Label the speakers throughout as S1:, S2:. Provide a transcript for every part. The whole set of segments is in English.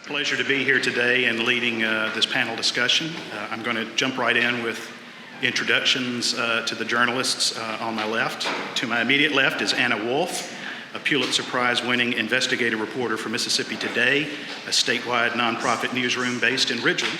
S1: Pleasure to be here today and leading this panel discussion. I'm going to jump right in with introductions to the journalists on my left. To my immediate left is Anna Wolfe, a Pulitzer Prize-winning investigative reporter for Mississippi Today, a statewide nonprofit newsroom based in Ridgeland.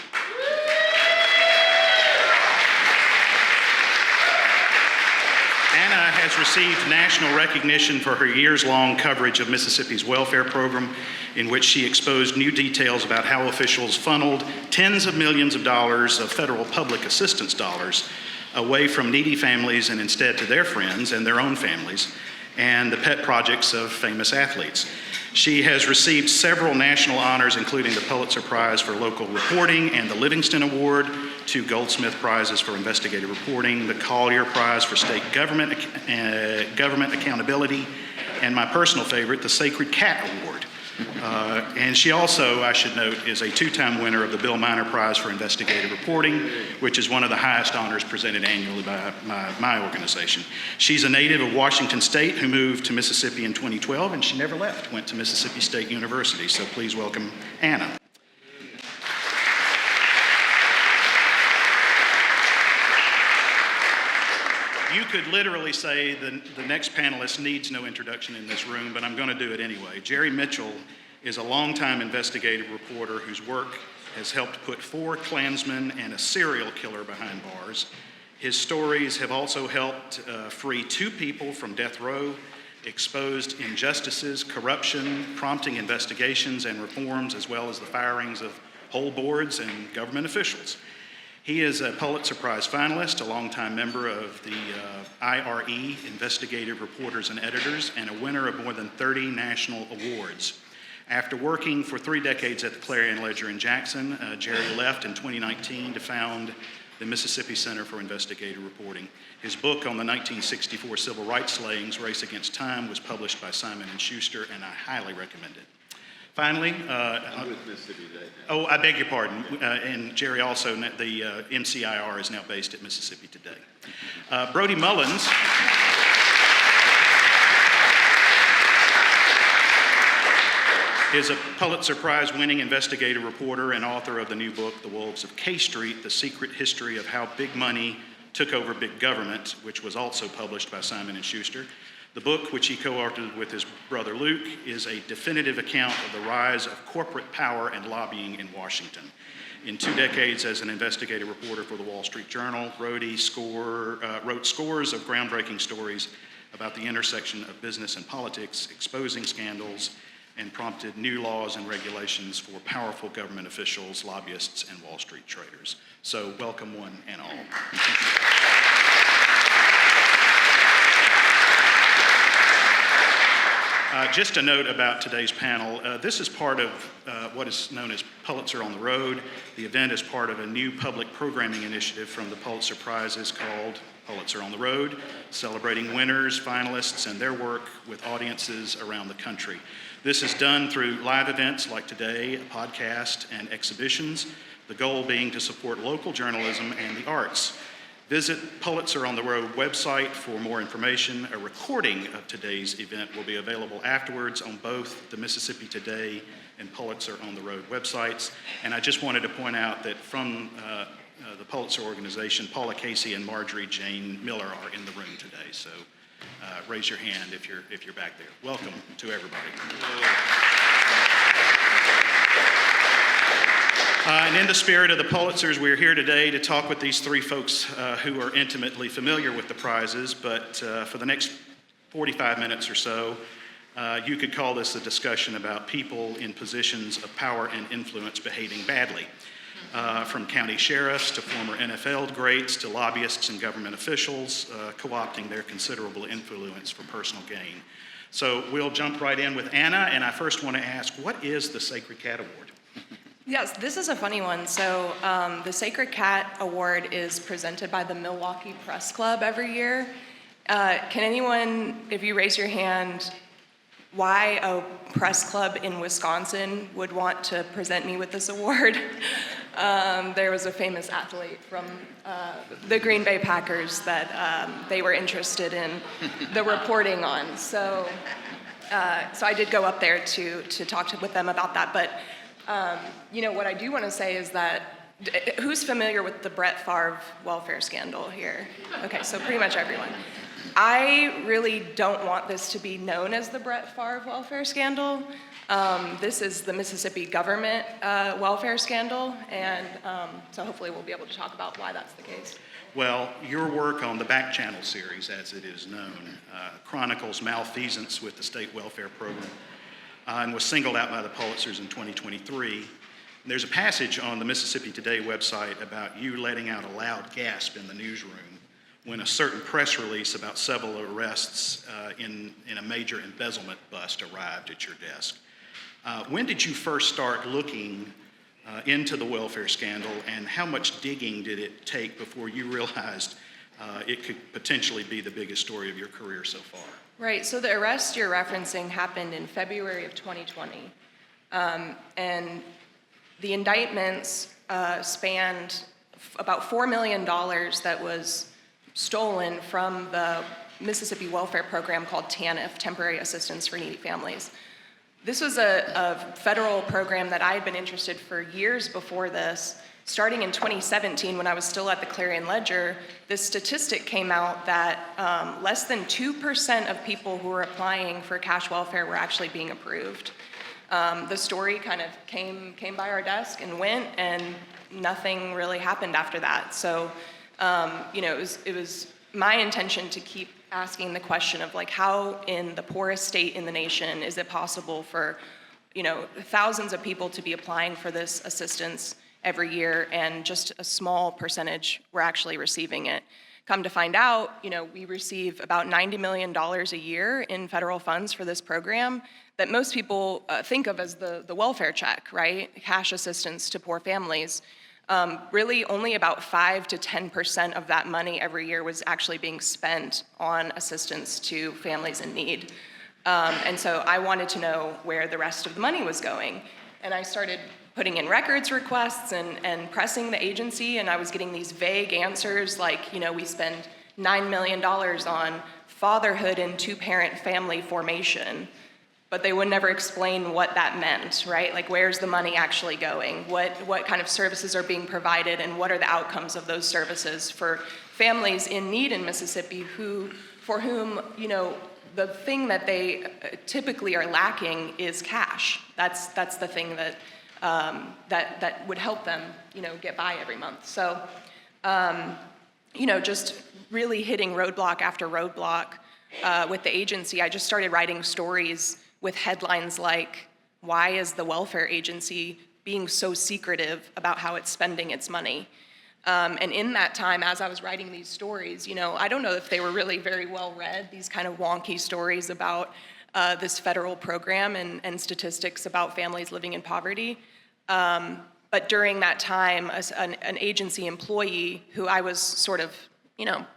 S1: Anna has received national recognition for her years-long coverage of Mississippi's welfare program, in which she exposed new details about how officials funneled tens of millions of dollars of federal public assistance dollars away from needy families and instead to their friends and their own families, and the pet projects of famous athletes. She has received several national honors, including the Pulitzer Prize for Local Reporting and the Livingston Award, 2 Goldsmith Prizes for Investigative Reporting, the Collier Prize for State Government Accountability, and my personal favorite, the Sacred Cat Award. And she also, I should note, is a 2-time winner of the Bill Miner Prize for Investigative Reporting, which is one of the highest honors presented annually by my organization. She's a native of Washington State who moved to Mississippi in 2012, and she never left, went to Mississippi State University. So please welcome Anna. You could literally say the next panelist needs no introduction in this room, but I'm going to do it anyway. Jerry Mitchell is a longtime investigative reporter whose work has helped put 4 Klansmen and a serial killer behind bars. His stories have also helped free 2 people from death row, exposed injustices, corruption, prompting investigations and reforms, as well as the firings of whole boards and government officials. He is a Pulitzer Prize finalist, a longtime member of the IRE, Investigative Reporters and Editors, and a winner of more than 30 national awards. After working for 3 decades at the Clarion Ledger in Jackson, Jerry left in 2019 to found the Mississippi Center for Investigative Reporting. His book on the 1964 civil rights slayings, Race Against Time, was published by Simon & Schuster, and I highly recommend it. Finally,
S2: I'm with Mississippi Today now.
S1: Oh, I beg your pardon. And Jerry also, the MCIR is now based at Mississippi Today. Brody Mullins is a Pulitzer Prize-winning investigative reporter and author of the new book, The Wolves of K Street, The Secret History of How Big Money Took Over Big Government, which was also published by Simon & Schuster. The book, which he co-authored with his brother Luke, is a definitive account of the rise of corporate power and lobbying in Washington. In 2 decades as an investigative reporter for the Wall Street Journal, Brody wrote scores of groundbreaking stories about the intersection of business and politics, exposing scandals, and prompted new laws and regulations for powerful government officials, lobbyists, and Wall Street traders. So welcome one and all. Just a note about today's panel. This is part of what is known as Pulitzer on the Road. The event is part of a new public programming initiative from the Pulitzer Prizes called Pulitzer on the Road, celebrating winners, finalists, and their work with audiences around the country. This is done through live events like today, a podcast, and exhibitions, the goal being to support local journalism and the arts. Visit Pulitzer on the Road website for more information. A recording of today's event will be available afterwards on both the Mississippi Today and Pulitzer on the Road websites. And I just wanted to point out that from the Pulitzer organization, Paula Casey and Marjorie Jane Miller are in the room today. So raise your hand if you're back there. Welcome to everybody. And in the spirit of the Pulitzers, we're here today to talk with these 3 folks who are intimately familiar with the prizes, but for the next 45 minutes or so, you could call this a discussion about people in positions of power and influence behaving badly, from county sheriffs to former NFL greats to lobbyists and government officials, co-opting their considerable influence for personal gain. So we'll jump right in with Anna, and I first want to ask, what is the Sacred Cat Award?
S3: Yes, this is a funny one. So the Sacred Cat Award is presented by the Milwaukee Press Club every year. Can anyone, if you raise your hand, why a press club in Wisconsin would want to present me with this award? There was a famous athlete from the Green Bay Packers that they were interested in the reporting on. So I did go up there to talk with them about that. But What I do want to say is that, who's familiar with the Brett Favre welfare scandal here? Okay, so pretty much everyone. I really don't want this to be known as the Brett Favre welfare scandal. This is the Mississippi government welfare scandal, and so hopefully we'll be able to talk about why that's the case.
S1: Well, your work on the Back Channel series, as it is known, chronicles malfeasance with the state welfare program and was singled out by the Pulitzers in 2023. There's a passage on the Mississippi Today website about you letting out a loud gasp in the newsroom when a certain press release about several arrests in a major embezzlement bust arrived at your desk. When did you first start looking into the welfare scandal, and how much digging did it take before you realized it could potentially be the biggest story of your career so far?
S3: Right, so the arrest you're referencing happened in February of 2020. And the indictments spanned about $4 million that was stolen from the Mississippi welfare program called TANF, Temporary Assistance for Needy Families. This was a federal program that I had been interested for years before this. Starting in 2017, when I was still at the Clarion Ledger, this statistic came out that less than 2% of people who were applying for cash welfare were actually being approved. The story kind of came by our desk and went, and nothing really happened after that. So, it was my intention to keep asking the question of how in the poorest state in the nation is it possible for, thousands of people to be applying for this assistance every year, and just a small percentage were actually receiving it. Come to find out, we receive about $90 million a year in federal funds for this program that most people think of as the welfare check, right? Cash assistance to poor families. Really only about 5 to 10% of that money every year was actually being spent on assistance to families in need. And so I wanted to know where the rest of the money was going. And I started putting in records requests and pressing the agency, and I was getting these vague answers like, we spend $9 million on fatherhood and two-parent family formation, but they would never explain what that meant, right? Where's the money actually going? What kind of services are being provided, and what are the outcomes of those services for families in need in Mississippi for whom, the thing that they typically are lacking is cash. That's the thing that would help them, get by every month. So, just really hitting roadblock after roadblock with the agency. I just started writing stories with headlines like, "Why is the welfare agency being so secretive about how it's spending its money?" And in that time, as I was writing these stories, I don't know if they were really very well read, these kind of wonky stories about this federal program and statistics about families living in poverty. But during that time, an agency employee who I was sort of,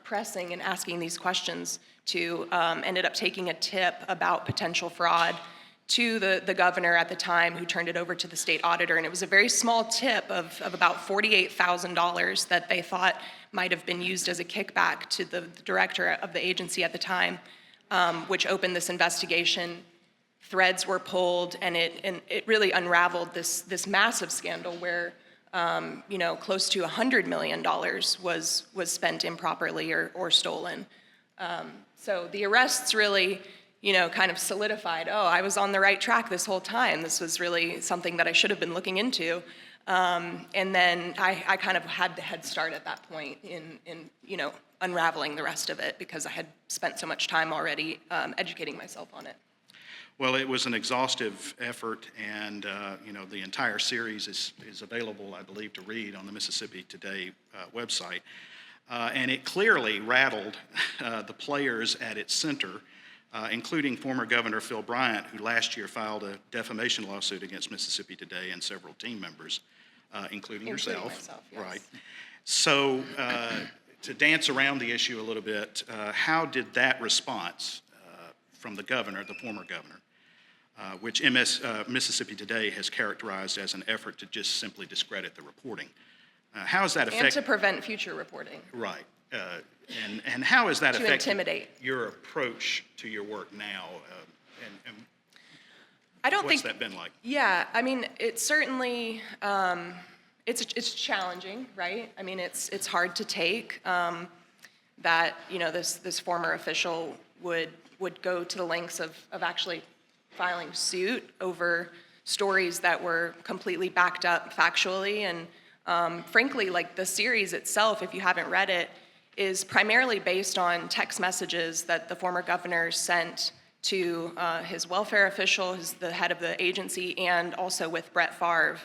S3: pressing and asking these questions to, ended up taking a tip about potential fraud to the governor at the time, who turned it over to the state auditor. And it was a very small tip of about $48,000 that they thought might have been used as a kickback to the director of the agency at the time, which opened this investigation. Threads were pulled, and it really unraveled this massive scandal where close to $100 million was spent improperly or stolen. So the arrests really, kind of solidified, I was on the right track this whole time. This was really something that I should have been looking into. And then I kind of had the head start at that point in unraveling the rest of it, because I had spent so much time already educating myself on it.
S1: Well, it was an exhaustive effort, and the entire series is available, I believe, to read on the Mississippi Today website. And it clearly rattled the players at its center, including former Governor Phil Bryant, who last year filed a defamation lawsuit against Mississippi Today and several team members, including yourself.
S3: Myself, yes.
S1: Right. So to dance around the issue a little bit, how did that response from the governor, the former governor, which Mississippi Today has characterized as an effort to just simply discredit the reporting. How has that affected...
S3: And to prevent future reporting.
S1: Right. And how has that affected
S3: intimidate
S1: your approach to your work now?
S3: I don't
S1: What's
S3: think
S1: that been like?
S3: Yeah, I mean, it's certainly it's challenging, right? I mean, it's hard to take that this former official would go to the lengths of actually filing suit over stories that were completely backed up factually, and frankly, like the series itself, if you haven't read it, is primarily based on text messages that the former governor sent to his welfare official, who's the head of the agency, and also with Brett Favre,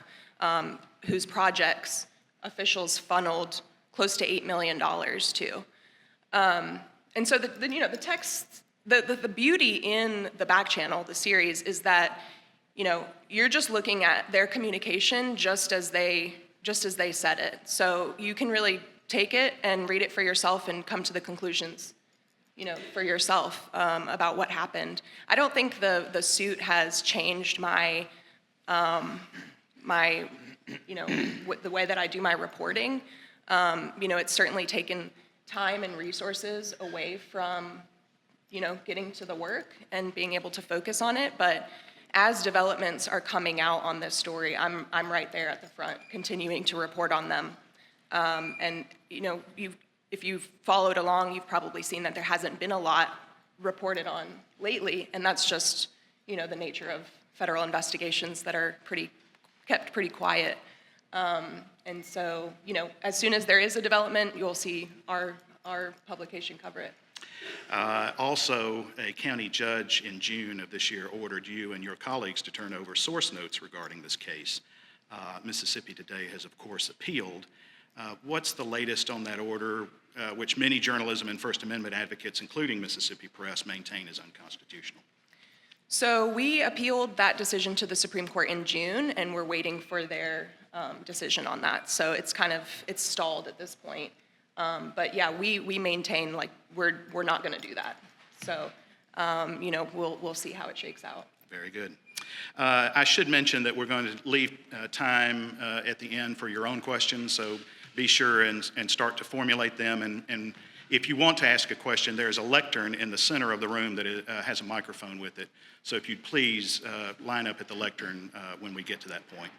S3: whose projects officials funneled close to $8 million to. And so the text, the beauty in the back channel, the series, is that you're just looking at their communication just as they said it. So you can really take it and read it for yourself and come to the conclusions for yourself about what happened. I don't think the suit has changed my the way that I do my reporting. It's certainly taken time and resources away from getting to the work and being able to focus on it. But as developments are coming out on this story, I'm right there at the front, continuing to report on them. And if you've followed along, you've probably seen that there hasn't been a lot reported on lately, and that's just, the nature of federal investigations that are kept pretty quiet. And so, as soon as there is a development, you'll see our publication cover it.
S1: Also, a county judge in June of this year ordered you and your colleagues to turn over source notes regarding this case. Mississippi Today has, of course, appealed. What's the latest on that order, which many journalism and First Amendment advocates, including Mississippi Press, maintain is unconstitutional?
S3: So we appealed that decision to the Supreme Court in June, and we're waiting for their decision on that. So it's stalled at this point. But yeah, we maintain we're not going to do that. So we'll see how it shakes out.
S1: Very good. I should mention that we're going to leave time at the end for your own questions, so be sure and start to formulate them. And if you want to ask a question, there's a lectern in the center of the room that has a microphone with it. So if you'd please line up at the lectern when we get to that point.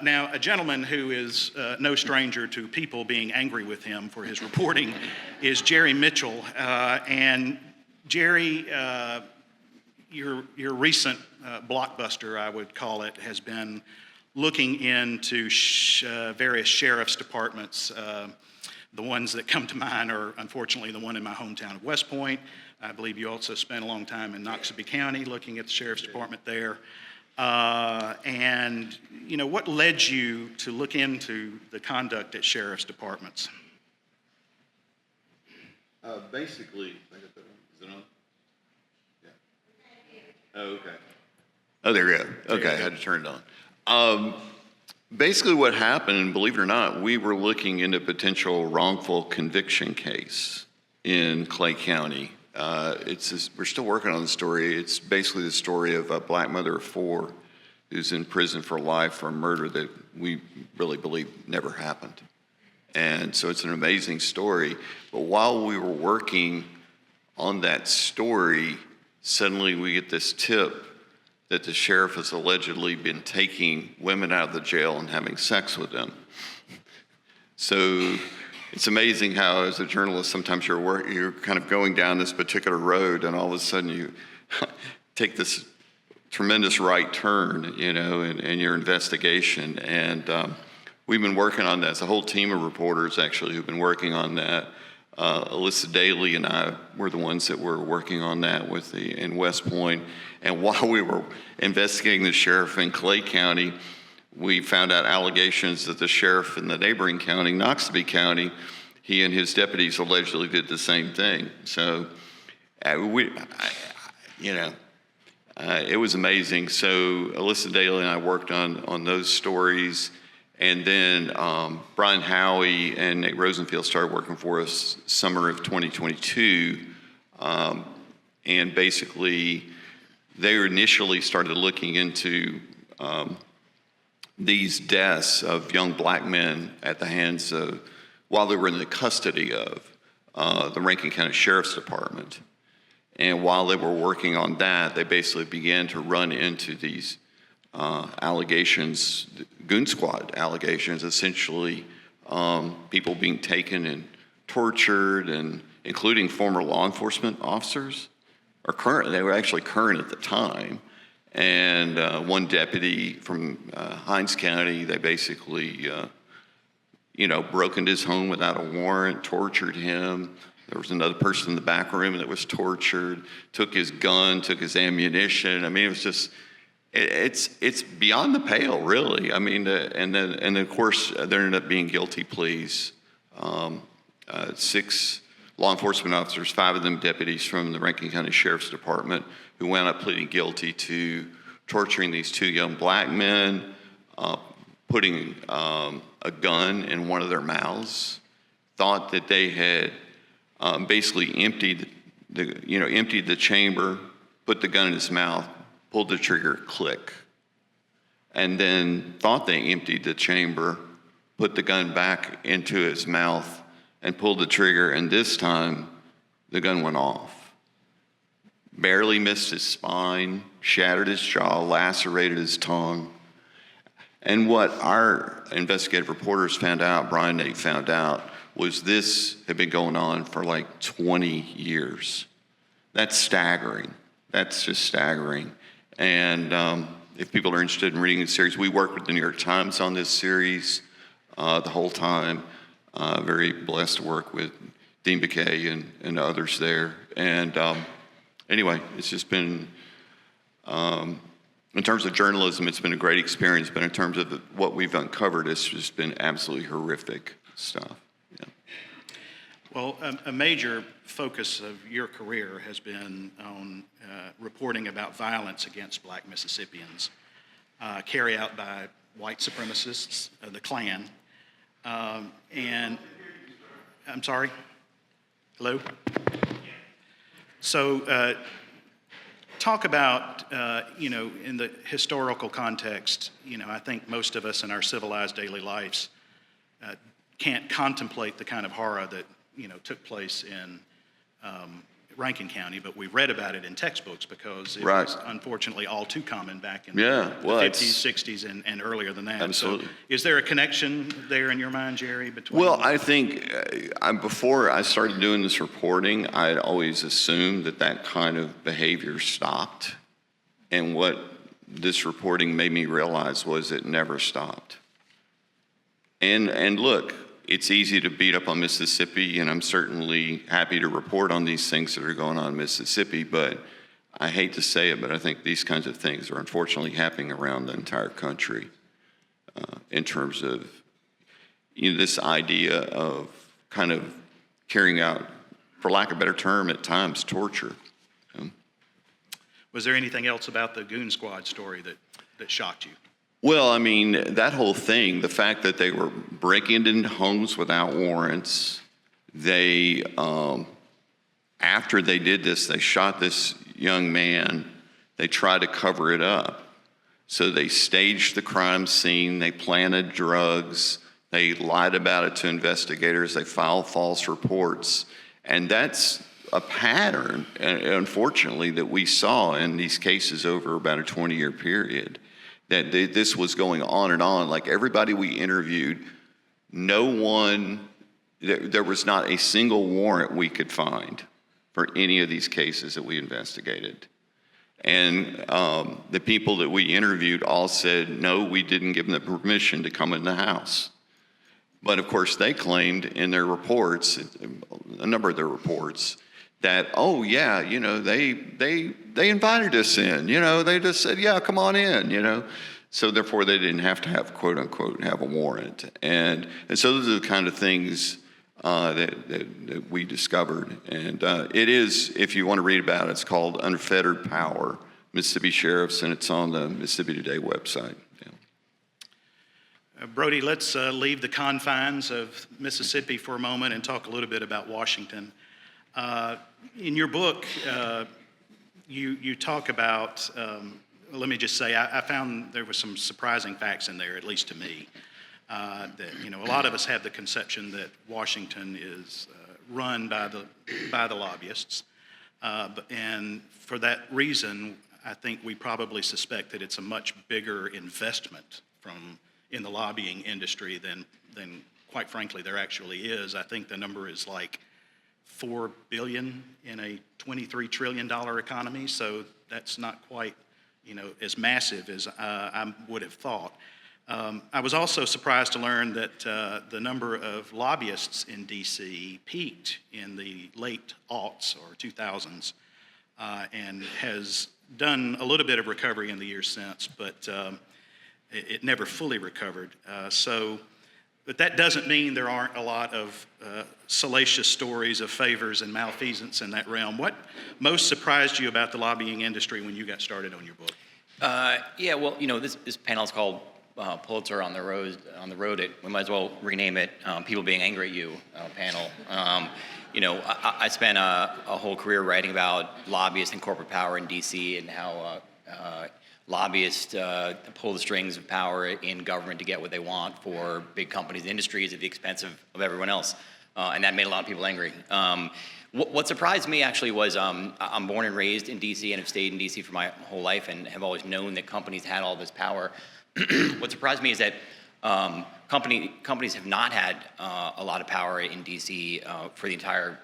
S1: Now, a gentleman who is no stranger to people being angry with him for his reporting is Jerry Mitchell. And Jerry, your recent blockbuster, I would call it, has been looking into various sheriff's departments. The ones that come to mind are, unfortunately, the one in my hometown of West Point. I believe you also spent a long time in Noxubee County looking at the sheriff's department there. And what led you to look into the conduct at sheriff's departments?
S2: Basically, I got that one. Is it on? Yeah. Oh, okay. Oh, there you go. Okay, I had to turn it on. Basically what happened, and believe it or not, we were looking into a potential wrongful conviction case in Clay County. We're still working on the story. It's basically the story of a black mother of 4 who's in prison for life for a murder that we really believe never happened. And so it's an amazing story. But while we were working on that story, suddenly we get this tip that the sheriff has allegedly been taking women out of the jail and having sex with them. So it's amazing how, as a journalist, sometimes you're kind of going down this particular road, and all of a sudden you take this tremendous right turn, in your investigation. And we've been working on that. It's a whole team of reporters, actually, who've been working on that. Alyssa Daly and I were the ones that were working on that in West Point. And while we were investigating the sheriff in Clay County, we found out allegations that the sheriff in the neighboring county, Noxubee County, he and his deputies allegedly did the same thing. So, it was amazing. So Alyssa Daly and I worked on those stories. And then Brian Howie and Nate Rosenfield started working for us summer of 2022. And basically, they initially started looking into these deaths of young black men at the hands of, while they were in the custody of the Rankin County Sheriff's Department. And while they were working on that, they basically began to run into these allegations, goon squad allegations, essentially people being taken and tortured, and including former law enforcement officers, or current. They were actually current at the time. And one deputy from Hinds County, they basically, broke into his home without a warrant, tortured him. There was another person in the back room that was tortured, took his gun, took his ammunition. I mean, it was just, it's beyond the pale, really. I mean, and then of course there ended up being guilty pleas. 6 law enforcement officers, 5 of them deputies from the Rankin County Sheriff's Department, who wound up pleading guilty to torturing these 2 young black men, putting a gun in one of their mouths, thought that they had basically emptied the chamber, put the gun in his mouth, pulled the trigger, click, and then thought they emptied the chamber, put the gun back into his mouth, and pulled the trigger, and this time the gun went off. Barely missed his spine, shattered his jaw, lacerated his tongue. And what our investigative reporters found out, Brian Nate found out, was this had been going on for like 20 years. That's staggering. That's just staggering. And if people are interested in reading the series, we worked with the New York Times on this series the whole time. Very blessed to work with Dean McKay and others there. And anyway, it's just been, in terms of journalism, it's been a great experience, but in terms of what we've uncovered, it's just been absolutely horrific stuff. Yeah.
S1: Well, a major focus of your career has been on reporting about violence against black Mississippians carried out by white supremacists, the Klan. And I'm sorry? Hello? So talk about, in the historical context, I think most of us in our civilized daily lives can't contemplate the kind of horror that, took place in Rankin County, but we read about it in textbooks because it was unfortunately all too common back in the 50s, 60s, and earlier than that.
S2: Absolutely.
S1: So is there a connection there in your mind, Jerry, between?
S2: Well, I think before I started doing this reporting, I had always assumed that kind of behavior stopped. And what this reporting made me realize was it never stopped. And look, it's easy to beat up on Mississippi, and I'm certainly happy to report on these things that are going on in Mississippi, but I hate to say it, but I think these kinds of things are unfortunately happening around the entire country in terms of this idea of kind of carrying out, for lack of a better term, at times torture.
S1: Was there anything else about the Goon Squad story that shocked you?
S2: Well, I mean, that whole thing, the fact that they were breaking into homes without warrants, they, after they did this, they shot this young man, they tried to cover it up. So they staged the crime scene, they planted drugs, they lied about it to investigators, they filed false reports. And that's a pattern, unfortunately, that we saw in these cases over about a 20-year period. That this was going on and on. Like everybody we interviewed, there was not a single warrant we could find for any of these cases that we investigated. And the people that we interviewed all said, no, we didn't give them the permission to come in the house. But of course, they claimed in their reports, a number of their reports, that, oh yeah, they invited us in, they just said, yeah, come on in, So therefore they didn't have to have, quote unquote, have a warrant. And so those are the kind of things that we discovered. And it is, if you want to read about it, it's called Unfettered Power, Mississippi Sheriffs, and it's on the Mississippi Today website. Yeah.
S1: Brody, let's leave the confines of Mississippi for a moment and talk a little bit about Washington. In your book, you talk about, let me just say, I found there were some surprising facts in there, at least to me, that, a lot of us have the conception that Washington is run by the lobbyists. And for that reason, I think we probably suspect that it's a much bigger investment in the lobbying industry than quite frankly there actually is. I think the number is like $4 billion in a $23 trillion economy, so that's not quite, as massive as I would have thought. I was also surprised to learn that the number of lobbyists in D.C. peaked in the late aughts or 2000s and has done a little bit of recovery in the years since, but it never fully recovered. But that doesn't mean there aren't a lot of salacious stories of favors and malfeasance in that realm. What most surprised you about the lobbying industry when you got started on your book?
S4: Yeah, well, this panel is called Pulitzer on the road. We might as well rename it People Being Angry at You panel. I spent a whole career writing about lobbyists and corporate power in D.C. and how lobbyists pull the strings of power in government to get what they want for big companies and industries at the expense of everyone else. And that made a lot of people angry. What surprised me actually was I'm born and raised in D.C. and have stayed in D.C. for my whole life and have always known that companies had all this power. What surprised me is that companies have not had a lot of power in D.C. For the entire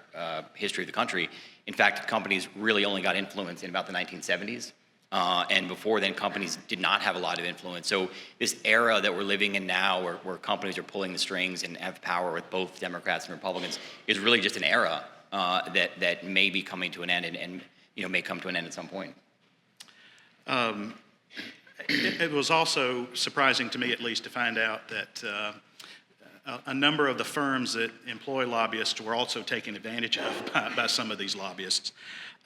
S4: history of the country. In fact, companies really only got influence in about the 1970s. And before then, companies did not have a lot of influence. So this era that we're living in now, where companies are pulling the strings and have power with both Democrats and Republicans, is really just an era that may be coming to an end and may come to an end at some point.
S1: It was also surprising to me, at least, to find out that a number of the firms that employ lobbyists were also taken advantage of by some of these lobbyists.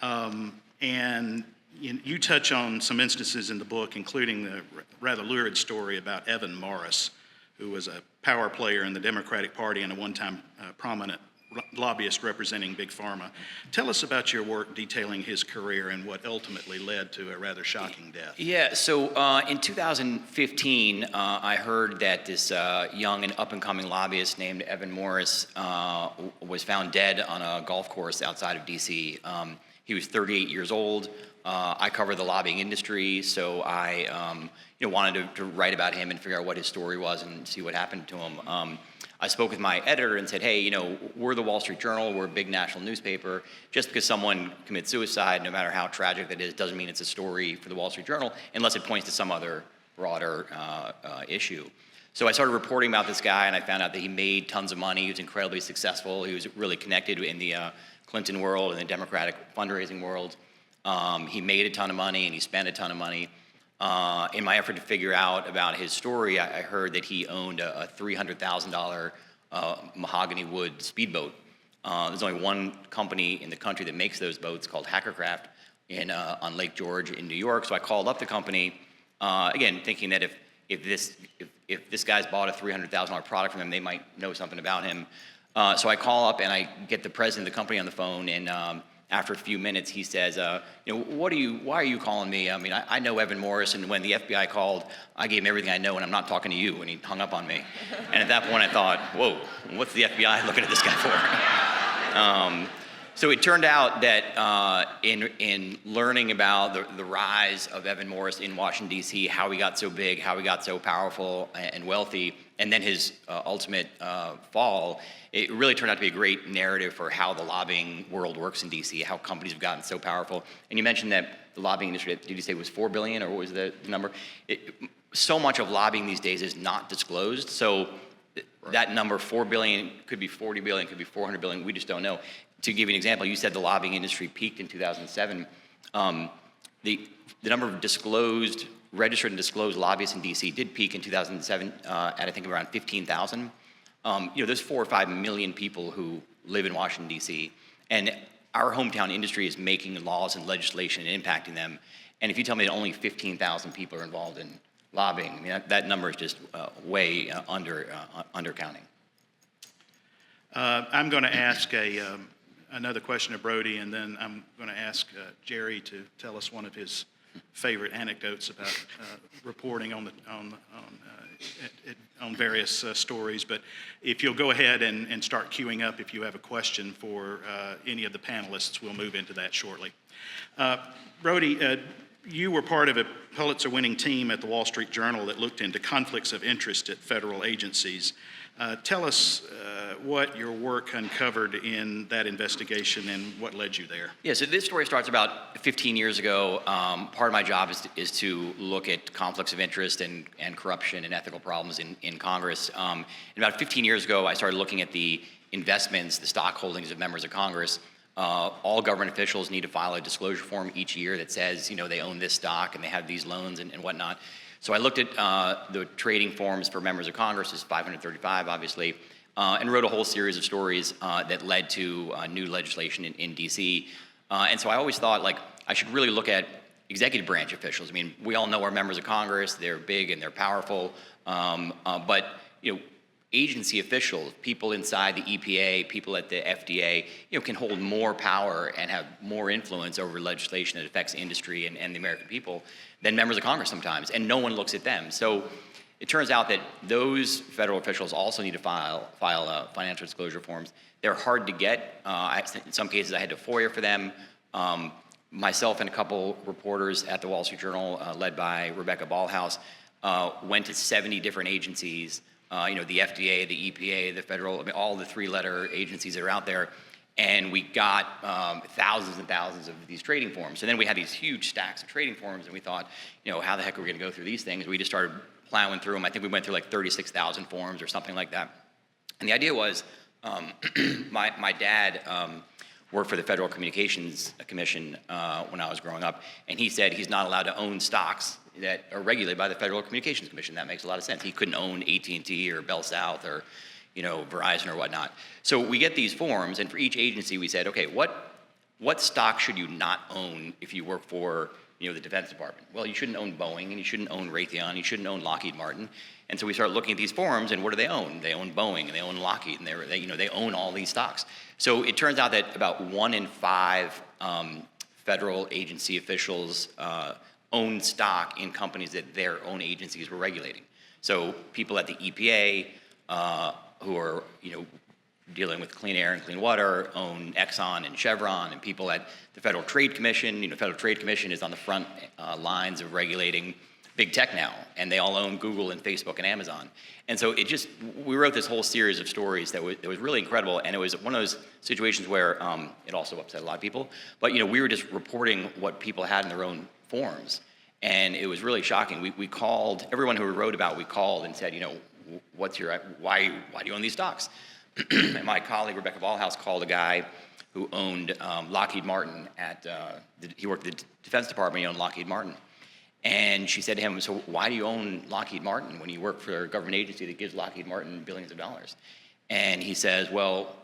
S1: And you touch on some instances in the book, including the rather lurid story about Evan Morris, who was a power player in the Democratic Party and a one-time prominent lobbyist representing Big Pharma. Tell us about your work detailing his career and what ultimately led to a rather shocking death.
S4: Yeah, so in 2015, I heard that this young and up-and-coming lobbyist named Evan Morris was found dead on a golf course outside of D.C. He was 38 years old. I cover the lobbying industry, so I wanted to write about him and figure out what his story was and see what happened to him. I spoke with my editor and said, hey, we're the Wall Street Journal, we're a big national newspaper. Just because someone commits suicide, no matter how tragic that is, doesn't mean it's a story for the Wall Street Journal unless it points to some other broader issue. So I started reporting about this guy, and I found out that he made tons of money. He was incredibly successful. He was really connected in the Clinton world and the Democratic fundraising world. He made a ton of money, and he spent a ton of money. In my effort to figure out about his story, I heard that he owned a $300,000 mahogany wood speedboat. There's only one company in the country that makes those boats, called Hackercraft, on Lake George in New York. So I called up the company, again, thinking that if this guy's bought a $300,000 product from him, they might know something about him. So I call up and I get the president of the company on the phone, and after a few minutes, he says, why are you calling me? I mean, I know Evan Morris, and when the FBI called, I gave him everything I know, and I'm not talking to you, and he hung up on me. And at that point, I thought, whoa, what's the FBI looking at this guy for? So it turned out that in learning about the rise of Evan Morris in Washington, D.C., how he got so big, how he got so powerful and wealthy, and then his ultimate fall, it really turned out to be a great narrative for how the lobbying world works in D.C., how companies have gotten so powerful. And you mentioned that the lobbying industry, did you say it was $4 billion, or what was the number? So much of lobbying these days is not disclosed, so that number, $4 billion, could be $40 billion, could be $400 billion, we just don't know. To give you an example, you said the lobbying industry peaked in 2007. The number of registered and disclosed lobbyists in D.C. did peak in 2007 at, I think, around 15,000. There's 4 or 5 million people who live in Washington, D.C., and our hometown industry is making laws and legislation and impacting them. And if you tell me that only 15,000 people are involved in lobbying, I mean, that number is just way undercounting.
S1: I'm going to ask another question of Brody, and then I'm going to ask Jerry to tell us one of his favorite anecdotes about reporting on various stories. But if you'll go ahead and start queuing up if you have a question for any of the panelists, we'll move into that shortly. Brody, you were part of a Pulitzer-winning team at the Wall Street Journal that looked into conflicts of interest at federal agencies. Tell us what your work uncovered in that investigation and what led you there.
S4: Yeah, so this story starts about 15 years ago. Part of my job is to look at conflicts of interest and corruption and ethical problems in Congress. And about 15 years ago, I started looking at the investments, the stock holdings of members of Congress. All government officials need to file a disclosure form each year that says, they own this stock and they have these loans and whatnot. So I looked at the trading forms for members of Congress, is 535 obviously, and wrote a whole series of stories that led to new legislation in DC. And so I always thought, I should really look at executive branch officials. I mean, we all know our members of Congress, they're big and they're powerful, but agency officials, people inside the EPA, people at the FDA, can hold more power and have more influence over legislation that affects industry and the American people than members of Congress sometimes, and no one looks at them. So it turns out that those federal officials also need to file financial disclosure forms. They're hard to get. In some cases, I had to FOIA for them. Myself and a couple reporters at the Wall Street Journal, led by Rebecca Ballhaus, went to 70 different agencies. The FDA, the EPA, the federal, all the three-letter agencies that are out there, and we got thousands and thousands of these trading forms. And then we had these huge stacks of trading forms, and we thought, how the heck are we going to go through these things? We just started plowing through them. I think we went through 36,000 forms or something like that. And the idea was, my dad worked for the Federal Communications Commission when I was growing up, and he said he's not allowed to own stocks that are regulated by the Federal Communications Commission. That makes a lot of sense. He couldn't own AT&T or Bell South or Verizon or whatnot. So we get these forms, and for each agency we said, okay, what stock should you not own if you work for the Defense Department? Well, you shouldn't own Boeing, and you shouldn't own Raytheon, you shouldn't own Lockheed Martin. And so we started looking at these forms, and what do they own? They own Boeing, and they own Lockheed, and they own all these stocks. So it turns out that about 1 in 5 federal agency officials own stock in companies that their own agencies were regulating. So people at the EPA who are dealing with clean air and clean water own Exxon and Chevron, and people at the Federal Trade Commission. Federal Trade Commission is on the front lines of regulating big tech now, and they all own Google and Facebook and Amazon. And so we wrote this whole series of stories that was really incredible, and it was one of those situations where it also upset a lot of people, but we were just reporting what people had in their own forms, and it was really shocking. We called, everyone who we wrote about, we called and said, why do you own these stocks? And my colleague, Rebecca Ballhaus, called a guy who owned Lockheed Martin he worked at the Defense Department, he owned Lockheed Martin. And she said to him, so why do you own Lockheed Martin when you work for a government agency that gives Lockheed Martin billions of dollars? And he says, well,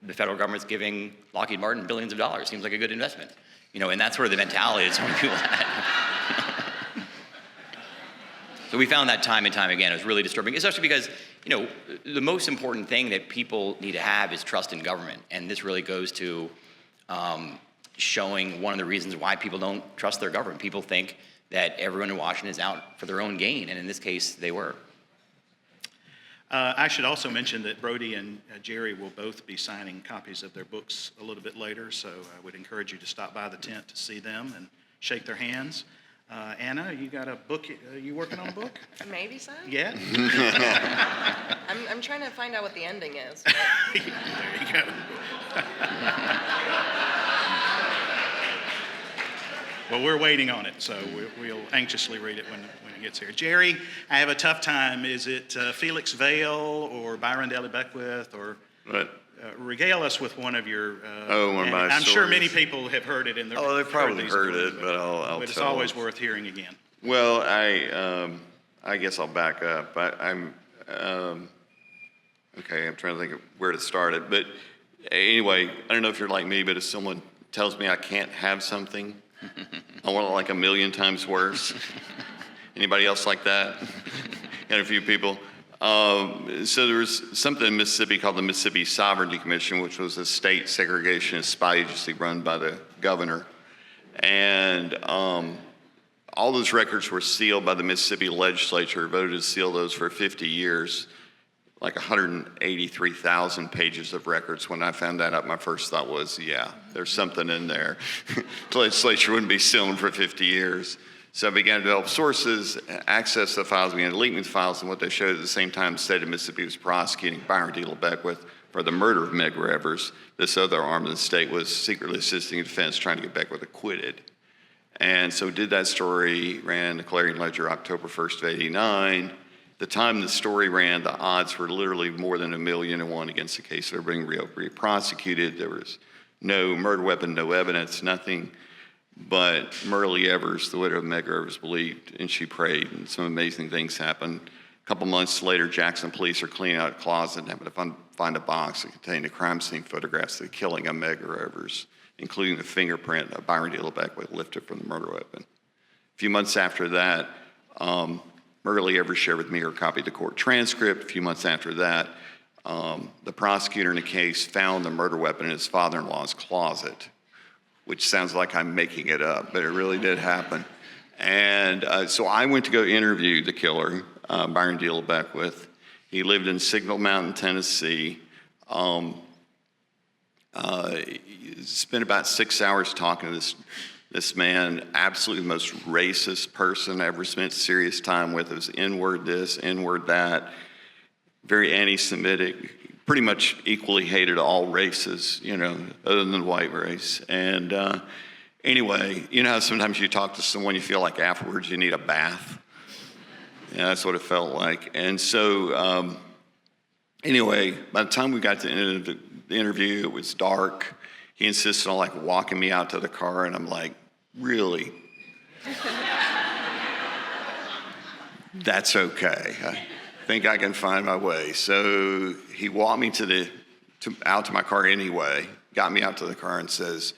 S4: the federal government's giving Lockheed Martin billions of dollars. Seems like a good investment. And that's sort of the mentality that so many people had. So we found that time and time again. It was really disturbing, especially because, the most important thing that people need to have is trust in government. And this really goes to showing one of the reasons why people don't trust their government. People think that everyone in Washington is out for their own gain, and in this case, they were.
S1: I should also mention that Brody and Jerry will both be signing copies of their books a little bit later, so I would encourage you to stop by the tent to see them and shake their hands. Anna, you got a book? You working on a book?
S3: Maybe so.
S1: Yeah?
S3: I'm trying to find out what the ending is.
S1: There you go. Well, we're waiting on it, so we'll anxiously read it when it gets here. Jerry, I have a tough time. Is it Felix Vale or Byron Deli Beckwith or?
S2: Right.
S1: Regale us with one of your.
S2: One of my
S1: I'm sure
S2: stories.
S1: many people have heard it in their.
S2: Oh, they've probably
S1: these
S2: heard
S1: stories,
S2: it, but I'll
S1: But it's
S2: tell
S1: always
S2: them.
S1: worth hearing again.
S2: Well, I guess I'll back up. I'm okay. I'm trying to think of where to start it, but anyway, I don't know if you're like me, but if someone tells me I can't have something, I want it like a million times worse. Anybody else like that? Got a few people. So there was something in Mississippi called the Mississippi Sovereignty Commission, which was a state segregationist spy agency run by the governor. And all those records were sealed by the Mississippi legislature, voted to seal those for 50 years, like 183,000 pages of records. When I found that out, my first thought was, yeah, there's something in there. The legislature wouldn't be sealing for 50 years. So I began to develop sources, access the files, began deleting the files, and what they showed at the same time, the state of Mississippi was prosecuting Byron D. Beckwith for the murder of Meg Revers. This other arm of the state was secretly assisting the defense, trying to get Beckwith acquitted. And so did that story, ran the Clarion Ledger October 1st of '89. The time the story ran, the odds were literally more than 1,000,000 to 1 against the case. They were being re-prosecuted. There was no murder weapon, no evidence, nothing. But Myrlie Evers, the widow of Meg Revers, believed and she prayed, and some amazing things happened. A couple months later, Jackson police are cleaning out a closet and happen to find a box that contained the crime scene photographs of the killing of Meg Revers, including the fingerprint of Byron D. Beckwith lifted from the murder weapon. A few months after that, Myrlie Evers shared with me her copy of the court transcript. A few months after that, the prosecutor in the case found the murder weapon in his father-in-law's closet, which sounds like I'm making it up, but it really did happen. And so I went to go interview the killer, Byron D. Beckwith. He lived in Signal Mountain, Tennessee. Spent about 6 hours talking to this man, absolutely the most racist person I ever spent serious time with. It was N-word this, N-word that, very anti-Semitic, pretty much equally hated all races, other than the white race. And anyway, how sometimes you talk to someone, you feel like afterwards you need a bath? Yeah, that's what it felt like. And so anyway, by the time we got to the end of the interview, it was dark. He insisted on walking me out to the car, and I'm like, really? That's okay. I think I can find my way. So he walked me out to my car anyway, got me out to the car and says,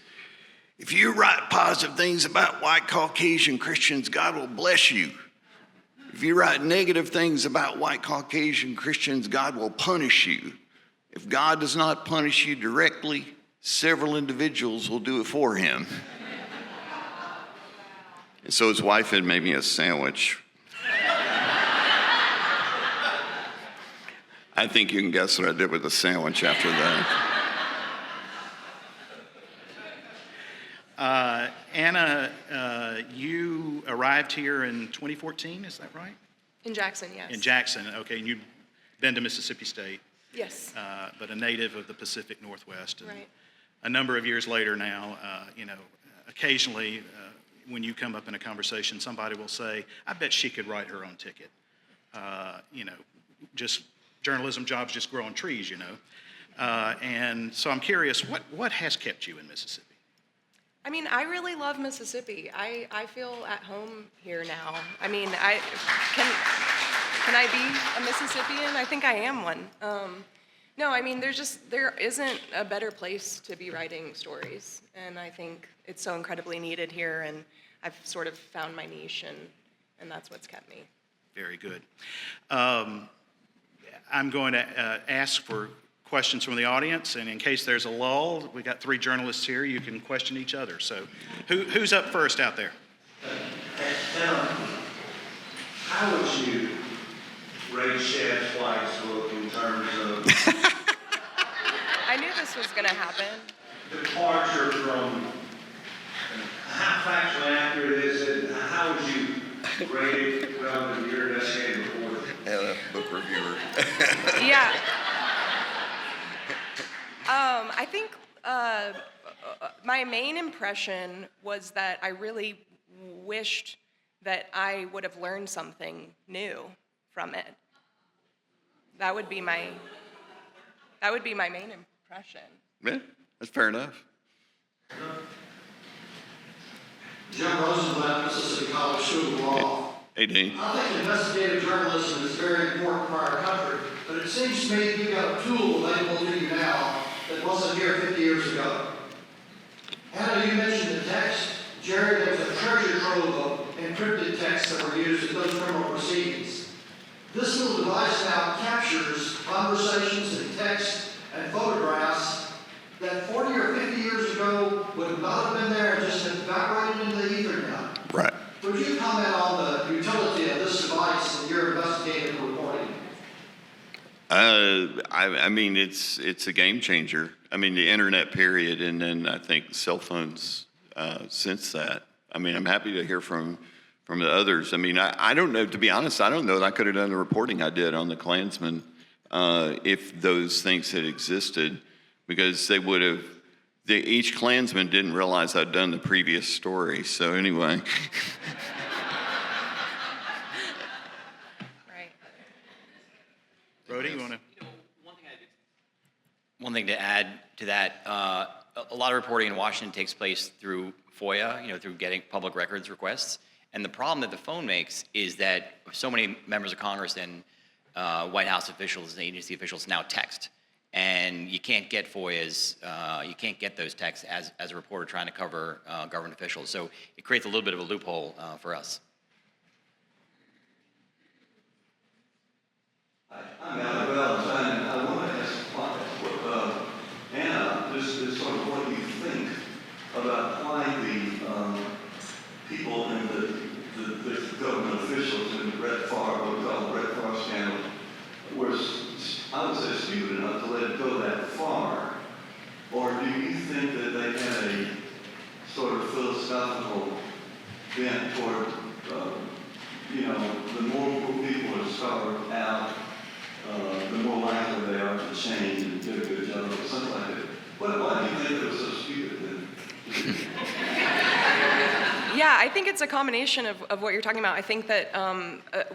S2: if you write positive things about white Caucasian Christians, God will bless you. If you write negative things about white Caucasian Christians, God will punish you. If God does not punish you directly, several individuals will do it for him. And so his wife had made me a sandwich. I think you can guess what I did with the sandwich after that.
S1: Anna, you arrived here in 2014, is that right?
S3: In Jackson, yes.
S1: In Jackson, okay, and you've been to Mississippi State.
S3: Yes.
S1: But a native of the Pacific Northwest. And
S3: right.
S1: A number of years later now, occasionally when you come up in a conversation, somebody will say, I bet she could write her own ticket. Just journalism jobs just grow on trees, And so I'm curious, what has kept you in Mississippi?
S3: I mean, I really love Mississippi. I feel at home here now. I mean, can I be a Mississippian? I think I am one. No, I mean, there isn't a better place to be writing stories. And I think it's so incredibly needed here, and I've sort of found my niche, and that's what's kept me.
S1: Very good. I'm going to ask for questions from the audience, and in case there's a lull, we got 3 journalists here. You can question each other. So, who's up first out there?
S5: How would you rate Shad's White's book in terms of
S3: I knew this was going to happen.
S5: departure from how factually accurate is it? How would you rate it relative to your investigative reporting?
S2: Anna, book reviewer.
S3: Yeah. I think my main impression was that I really wished that I would have learned something new from it. That would be my main impression.
S2: Yeah, that's fair enough.
S6: John Rosenblatt, Mississippi College School of Law.
S2: Hey, Dean.
S6: I think investigative journalism is very important for our country, but it seems to me you've got a tool available to you now that wasn't here 50 years ago. Anna, you mentioned the text. Jerry, there was a treasure trove of encrypted texts that were used in those criminal proceedings. This little device now captures conversations and text and photographs that 40 or 50 years ago would not have been there and just evaporated into the ether now.
S2: Right.
S6: Through Would you comment on the utility of this device in your investigative reporting?
S2: I mean, it's a game changer. I mean, the internet period, and then I think cell phones since that. I mean, I'm happy to hear from the others. I mean, I don't know, to be honest, I don't know that I could have done the reporting I did on the Klansmen if those things had existed, because they would have, each Klansman didn't realize I'd done the previous story. So anyway.
S3: Right.
S1: Brody, you want to?
S4: One thing to add to that, a lot of reporting in Washington takes place through FOIA, through getting public records requests. And the problem that the phone makes is that so many members of Congress and White House officials and agency officials now text. And you can't get FOIAs, you can't get those texts as a reporter trying to cover government officials. So it creates a little bit of a loophole for us.
S5: I'm Alan Wells, and I want to ask Anna, just sort of what you think about why the people in the government officials in the Brett Favre, what we call the Brett Favre scandal, were, I would say, stupid enough to let it go that far? Or do you think that they had a sort of philosophical bent toward, the more people are starved out, the more likely they are to change and do a good job or something like that? Why do you think it was so stupid then?
S3: Yeah, I think it's a combination of what you're talking about. I think that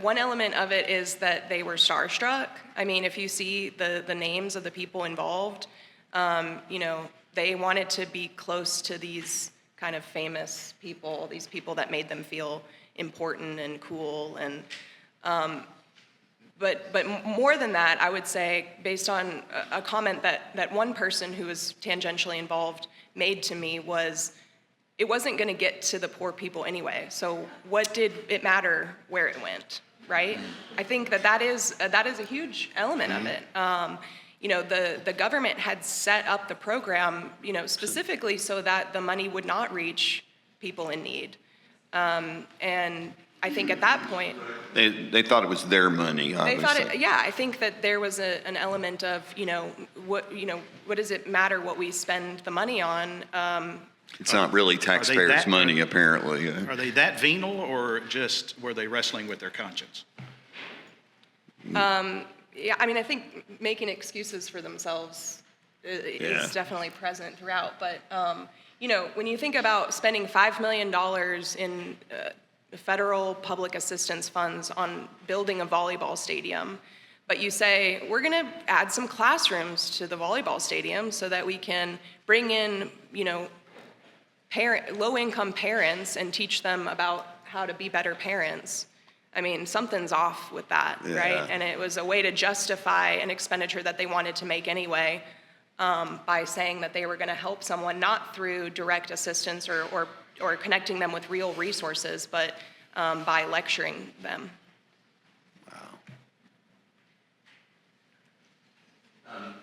S3: one element of it is that they were starstruck. I mean, if you see the names of the people involved, they wanted to be close to these kind of famous people, these people that made them feel important and cool. And but more than that, I would say, based on a comment that one person who was tangentially involved made to me, was it wasn't going to get to the poor people anyway. So what did it matter where it went, right? I think that is a huge element of it. The government had set up the program, specifically so that the money would not reach people in need. And I think at that point,
S2: They thought it was their money, obviously.
S3: I think that there was an element of, what does it matter what we spend the money on?
S2: It's not really taxpayers'
S1: that-
S2: money, apparently.
S1: Are they that venal, or just were they wrestling with their conscience?
S3: Yeah, I mean, I think making excuses for themselves is definitely present throughout. But, when you think about spending $5 million in federal public assistance funds on building a volleyball stadium, but you say, we're going to add some classrooms to the volleyball stadium so that we can bring in, low-income parents and teach them about how to be better parents. I mean, something's off with that, right? And it was a way to justify an expenditure that they wanted to make anyway, by saying that they were going to help someone, not through direct assistance or connecting them with real resources, but by lecturing them.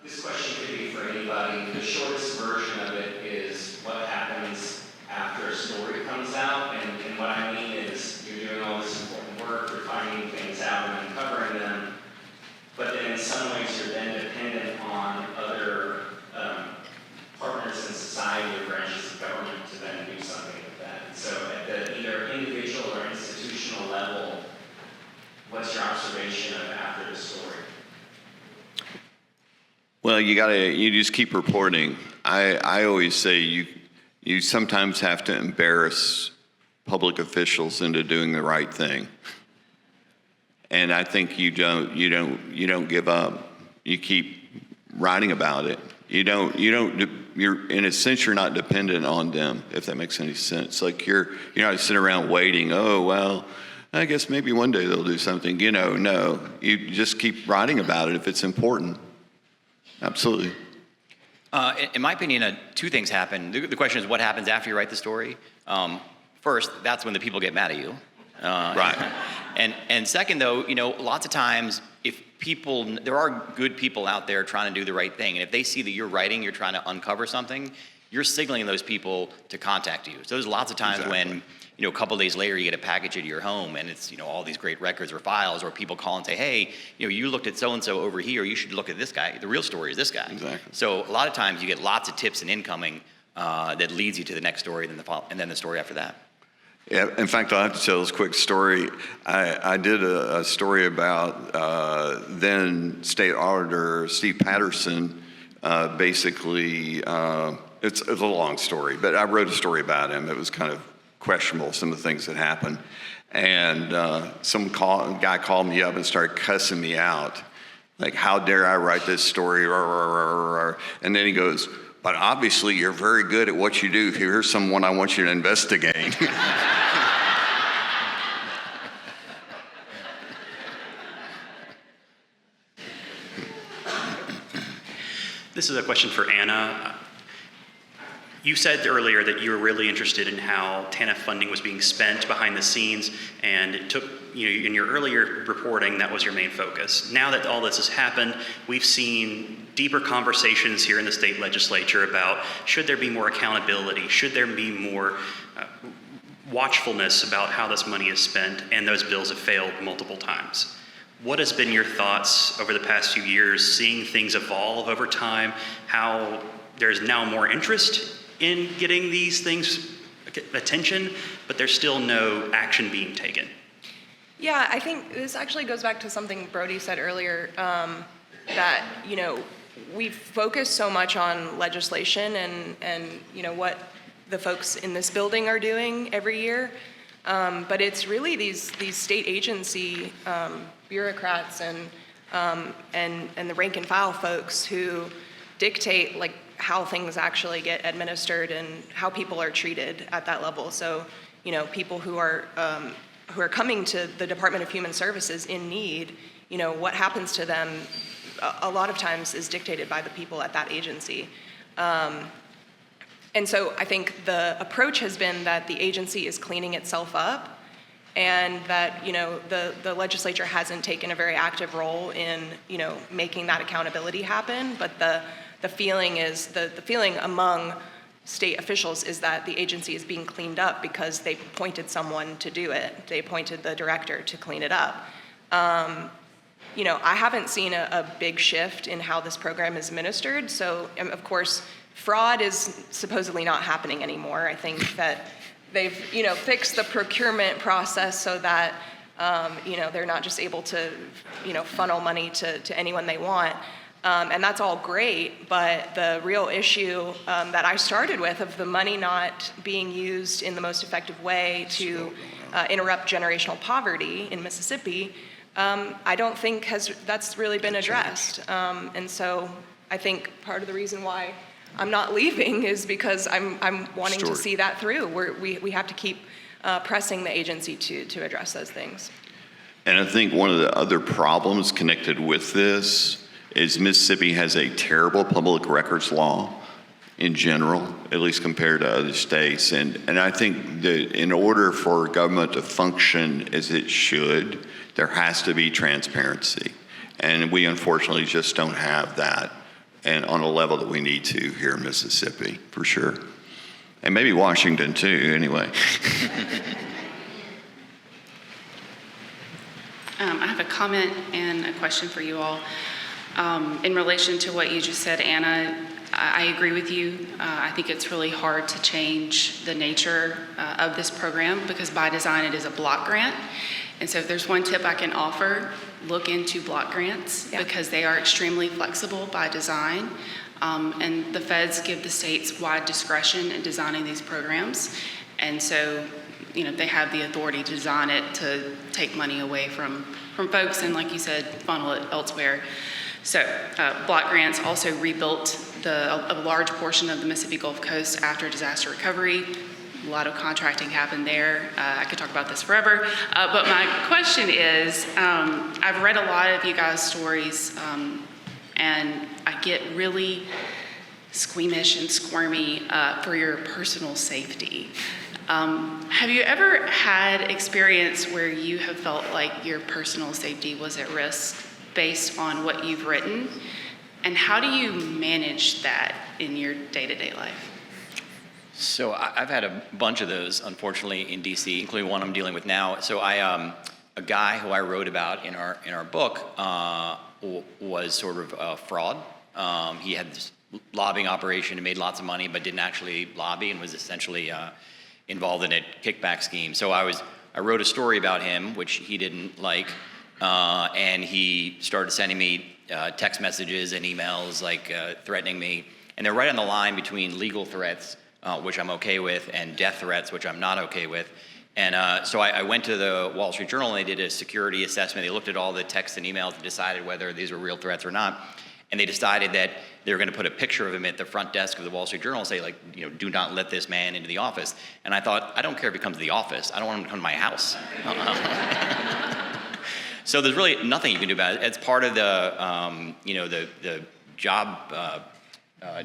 S7: This question could be for anybody. The shortest version of it is what happens after a story comes out. And what I mean is you're doing all this important work, you're finding things out and uncovering them, but then in some ways you're then dependent on other partners in society or branches of government to then do something with that. And so at the either individual or institutional level, what's your observation of after the story?
S2: Well, you just keep reporting. I always say you sometimes have to embarrass public officials into doing the right thing. And I think you don't give up. You keep writing about it. You're in a sense, you're not dependent on them, if that makes any sense. Like you're not sitting around waiting, oh, well, I guess maybe one day they'll do something. No, you just keep writing about it if it's important. Absolutely.
S4: In my opinion, two things happen. The question is, what happens after you write the story? First, that's when the people get mad at you.
S2: Right.
S4: And second, though, lots of times, there are good people out there trying to do the right thing, and if they see that you're trying to uncover something, you're signaling those people to contact you. So there's lots of times when, a couple of days later you get a package at your home and it's, all these great records or files, or people call and say, hey, you looked at so-and-so over here, you should look at this guy. The real story is this guy.
S2: Exactly.
S4: So a lot of times you get lots of tips and incoming that leads you to the next story and then the story after that.
S2: Yeah, in fact, I'll have to tell this quick story. I did a story about then State Auditor Steve Patterson. Basically, it's a long story, but I wrote a story about him. It was kind of questionable, some of the things that happened. And some guy called me up and started cussing me out. Like, how dare I write this story? And then he goes, but obviously you're very good at what you do. Here's someone I want you to investigate.
S8: This is a question for Anna. You said earlier that you were really interested in how TANF funding was being spent behind the scenes, and it took, in your earlier reporting, that was your main focus. Now that all this has happened, we've seen deeper conversations here in the state legislature about should there be more accountability, should there be more watchfulness about how this money is spent, and those bills have failed multiple times. What has been your thoughts over the past few years, seeing things evolve over time, how there's now more interest in getting these things attention, but there's still no action being taken?
S3: Yeah, I think this actually goes back to something Brody said earlier, that, we focus so much on legislation and what the folks in this building are doing every year. But it's really these state agency bureaucrats and the rank and file folks who dictate how things actually get administered and how people are treated at that level. So, people who are coming to the Department of Human Services in need, what happens to them a lot of times is dictated by the people at that agency. And so I think the approach has been that the agency is cleaning itself up, and that the legislature hasn't taken a very active role in making that accountability happen. But the feeling is the feeling among state officials is that the agency is being cleaned up because they appointed someone to do it. They appointed the director to clean it up. I haven't seen a big shift in how this program is administered. So of course, fraud is supposedly not happening anymore. I think that they've, fixed the procurement process so that, they're not just able to, funnel money to anyone they want. And that's all great, but the real issue that I started with of the money not being used in the most effective way to interrupt generational poverty in Mississippi, I don't think that's really been addressed. And so I think part of the reason why I'm not leaving is because I'm wanting to see that through. We have to keep pressing the agency to address those things.
S2: And I think one of the other problems connected with this is Mississippi has a terrible public records law in general, at least compared to other states. And I think that in order for government to function as it should, there has to be transparency. And we unfortunately just don't have that, and on a level that we need to here in Mississippi, for sure. And maybe Washington too, anyway.
S9: I have a comment and a question for you all. In relation to what you just said, Anna, I agree with you. I think it's really hard to change the nature of this program because by design it is a block grant. And so if there's one tip I can offer, look into block grants because they are extremely flexible by design. And the feds give the states wide discretion in designing these programs. And so, they have the authority to design it to take money away from folks and, like you said, funnel it elsewhere. So block grants also rebuilt a large portion of the Mississippi Gulf Coast after disaster recovery. A lot of contracting happened there. I could talk about this forever. But my question is, I've read a lot of you guys' stories, and I get really squeamish and squirmy for your personal safety. Have you ever had experience where you have felt like your personal safety was at risk based on what you've written? And how do you manage that in your day-to-day life?
S4: So I've had a bunch of those, unfortunately, in DC, including one I'm dealing with now. So a guy who I wrote about in our book was sort of a fraud. He had this lobbying operation and made lots of money, but didn't actually lobby and was essentially involved in a kickback scheme. So I wrote a story about him, which he didn't like, and he started sending me text messages and emails like threatening me, and they're right on the line between legal threats, which I'm okay with, and death threats, which I'm not okay with. And so I went to the Wall Street Journal and they did a security assessment. They looked at all the texts and emails and decided whether these were real threats or not. And they decided that they were going to put a picture of him at the front desk of the Wall Street Journal and say, like, you know, do not let this man into the office. And I thought, I don't care if he comes to the office. I don't want him to come to my house. So there's really nothing you can do about it. It's part of the, you know, the job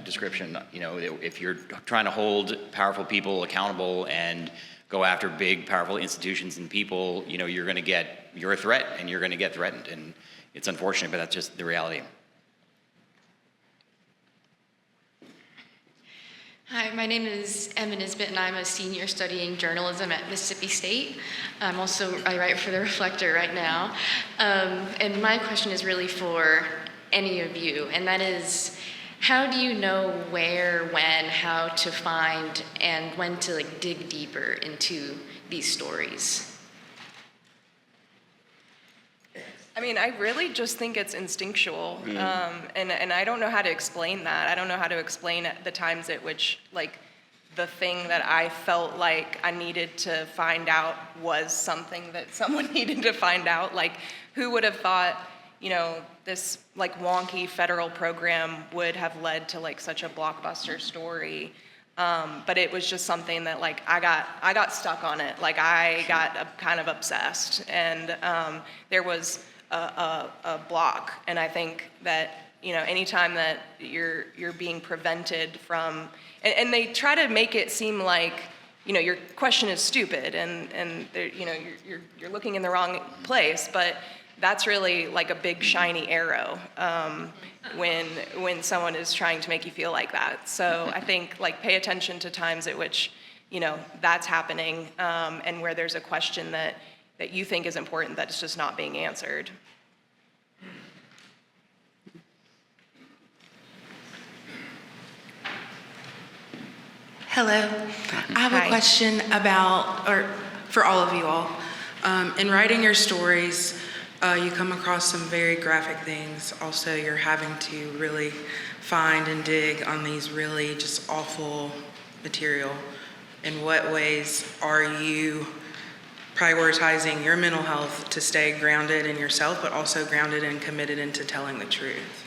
S4: description. You know, if you're trying to hold powerful people accountable and go after big, powerful institutions and people, you know, you're a threat and you're going to get threatened. And it's unfortunate, but that's just the reality.
S10: Hi, my name is Emma Nisbet, and I'm a senior studying journalism at Mississippi State. I write for The Reflector right now. And my question is really for any of you, and that is, how do you know where, when, how to find, and when to like dig deeper into these stories?
S3: I mean, I really just think it's instinctual, and I don't know how to explain that. I don't know how to explain the times at which, like, the thing that I felt like I needed to find out was something that someone needed to find out. Like, who would have thought, you know, this, like, wonky federal program would have led to, like, such a blockbuster story? But it was just something that, like, I got stuck on it. Like, I got kind of obsessed, and there was a block. And I think that, you know, anytime that you're being prevented from, and they try to make it seem like, you know, your question is stupid and you know, you're looking in the wrong place, but that's really like a big shiny arrow when someone is trying to make you feel like that. So I think, like, pay attention to times at which, you know, that's happening, and where there's a question that you think is important that's just not being answered.
S11: Hello. I have a question about, or for all of you all. In writing your stories, you come across some very graphic things. Also, you're having to really find and dig on these really just awful material. In what ways are you prioritizing your mental health to stay grounded in yourself, but also grounded and committed into telling the truth?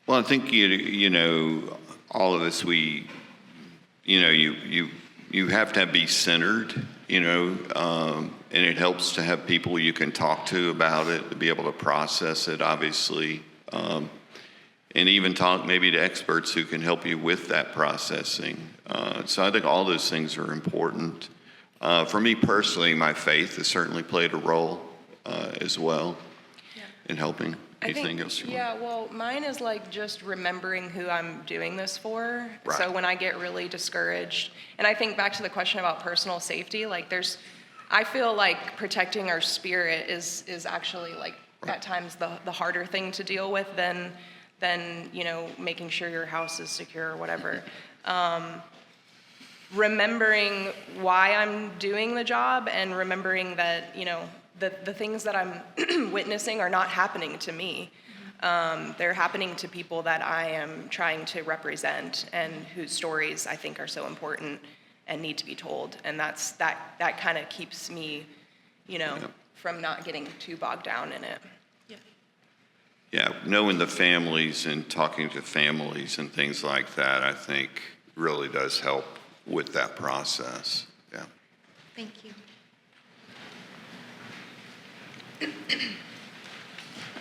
S2: Well, I think you know, all of us, you have to be centered, you know, and it helps to have people you can talk to about it, to be able to process it, obviously, and even talk maybe to experts who can help you with that processing. So I think all those things are important. For me personally, my faith has certainly played a role as well in helping. Anything else you want?
S3: Yeah, well, mine is like just remembering who I'm doing this for.
S2: Right.
S3: So when I get really discouraged, and I think back to the question about personal safety, like I feel like protecting our spirit is actually, like, at times the harder thing to deal with than you know, making sure your house is secure or whatever. Remembering why I'm doing the job, and remembering that, you know, the things that I'm witnessing are not happening to me. They're happening to people that I am trying to represent and whose stories I think are so important and need to be told. And that kind of keeps me, you know, from not getting too bogged down in it.
S2: Yeah, knowing the families and talking to families and things like that, I think really does help with that process. Yeah.
S10: Thank you.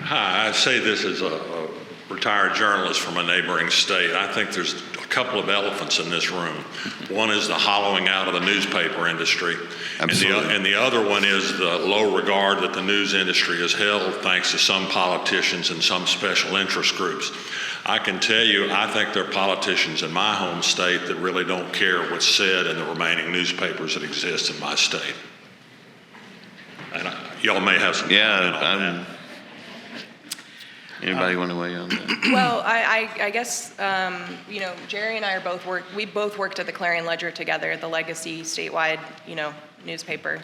S12: Hi, I say this as a retired journalist from a neighboring state. I think there's couple of elephants in this room. One is the hollowing out of the newspaper industry.
S2: Absolutely.
S12: And the other one is the low regard that the news industry has held thanks to some politicians and some special interest groups. I can tell you, I think there are politicians in my home state that really don't care what's said in the remaining newspapers that exist in my state. And y'all may have some comment on that.
S2: Anybody want to weigh in on that?
S3: Well, I guess, you know, Jerry and I are we both worked at the Clarion Ledger together, the legacy statewide, you know, newspaper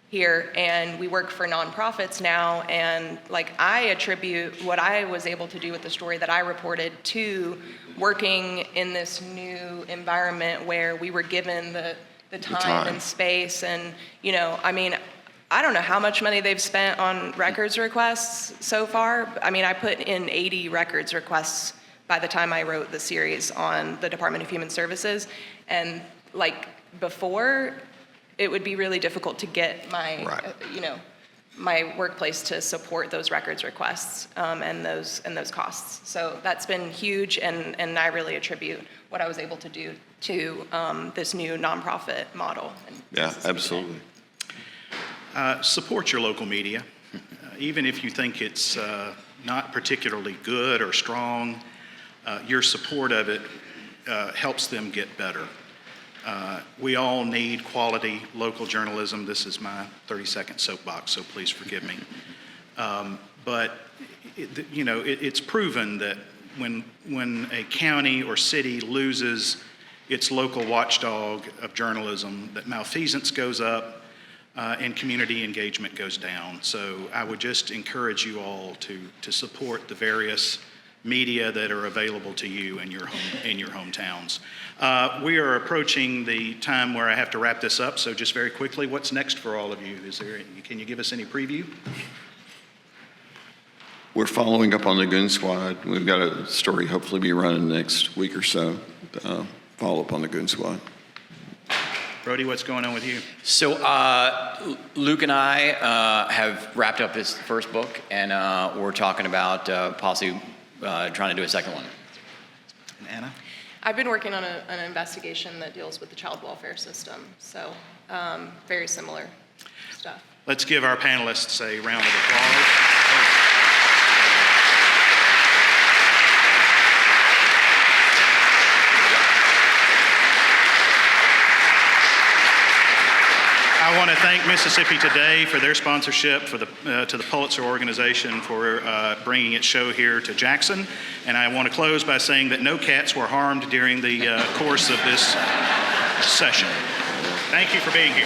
S3: here, and we work for nonprofits now, and like I attribute what I was able to do with the story that I reported to working in this new environment where we were given the time and space, and, you know, I mean, I don't know how much money they've spent on records requests so far. I mean, I put in 80 records requests by the time I wrote the series on the Department of Human Services. And like before, it would be really difficult to get my, you know, my workplace to support those records requests and those costs. So that's been huge, and I really attribute what I was able to do to this new nonprofit model.
S2: Yeah, absolutely.
S1: Support your local media, even if you think it's not particularly good or strong. Your support of it helps them get better. We all need quality local journalism. This is my 30-second soapbox, so please forgive me. But you know, it's proven that when a county or city loses its local watchdog of journalism, that malfeasance goes up. And community engagement goes down. So I would just encourage you all to support the various media that are available to you in your hometowns. We are approaching the time where I have to wrap this up. So just very quickly, what's next for all of you? Can you give us any preview?
S2: We're following up on the Goon Squad. We've got a story hopefully be running next week or so. Follow up on the Goon Squad.
S1: Brody, what's going on with you?
S4: So Luke and I have wrapped up his first book, and we're talking about possibly trying to do a second one.
S1: And Anna?
S3: I've been working on an investigation that deals with the child welfare system, so very similar stuff.
S1: Let's give our panelists a round of applause. I want to thank Mississippi Today for their sponsorship, to the Pulitzer organization for bringing its show here to Jackson. And I want to close by saying that no cats were harmed during the course of this session. Thank you for being here.